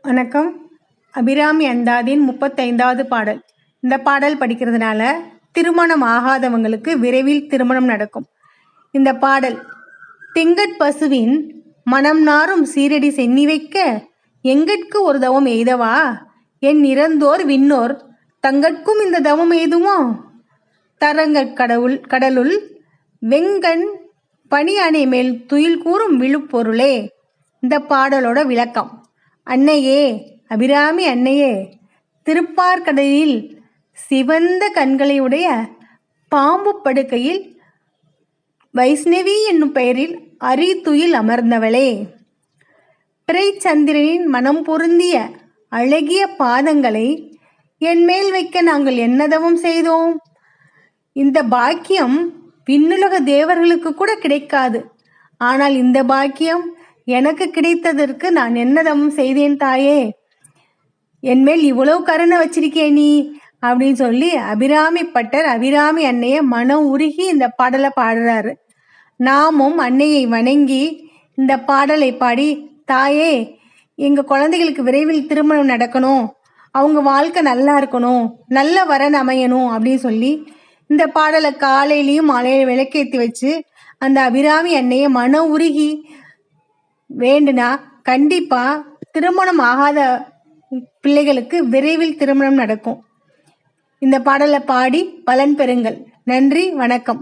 வணக்கம். அபிராமி அந்தாதியின் 35வது பாடல். இந்த பாடல் படிக்கிறதுனால திருமணம் ஆகாதவங்களுக்கு விரைவில் திருமணம் நடக்கும். இந்த பாடல் திங்கட் பசுவின் மனம் நாரும் சீரடி சென்னி வைக்க எங்கட்கு ஒரு தவம் எய்தவா என் இறந்தோர் விண்ணோர் தங்கட்கும் இந்த தவம் எய்துமோ தரங்கட் கடலுள் வெங்கண் பனி அணை மேல் துயில் கூறும் விழுப்பொருளே. இந்த பாடலோட விளக்கம்: அன்னையே, அபிராமி அன்னையே, திருப்பார்கடலில் சிவந்த கண்களையுடைய பாம்பு படுக்கையில் வைஷ்ணவி என்னும் பெயரில் அரிதுயில் அமர்ந்தவளே, பிறைச்சந்திரனின் மனம் பொருந்திய அழகிய பாதங்களை என் மேல் வைக்க நாங்கள் என்ன தவம் செய்தோம்? இந்த பாக்கியம் விண்ணுலக தேவர்களுக்கு கூட கிடைக்காது. ஆனால் இந்த பாக்கியம் எனக்கு கிடைத்ததற்கு நான் என்ன தவம் செய்தேன் தாயே? என்மேல் இவ்வளவு கருணை வச்சிருக்கே நீ அப்படின்னு சொல்லி அபிராமி பட்டர் அபிராமி அன்னையை மனம் உருகி இந்த பாடலை பாடுறாரு. நாமும் அன்னையை வணங்கி இந்த பாடலை பாடி, தாயே, எங்கள் குழந்தைகளுக்கு விரைவில் திருமணம் நடக்கணும், அவங்க வாழ்க்கை நல்லா இருக்கணும், நல்ல வரன் அமையணும் அப்படின்னு சொல்லி இந்த பாடலை காலையிலையும் மாலையில விளக்கேற்றி வச்சு அந்த அபிராமி அன்னையை மனம் உருகி வேண்டுனா கண்டிப்பா திருமணம் ஆகாத பிள்ளைகளுக்கு விரைவில் திருமணம் நடக்கும். இந்த பாடலை பாடி பலன் பெறுங்கள். நன்றி, வணக்கம்.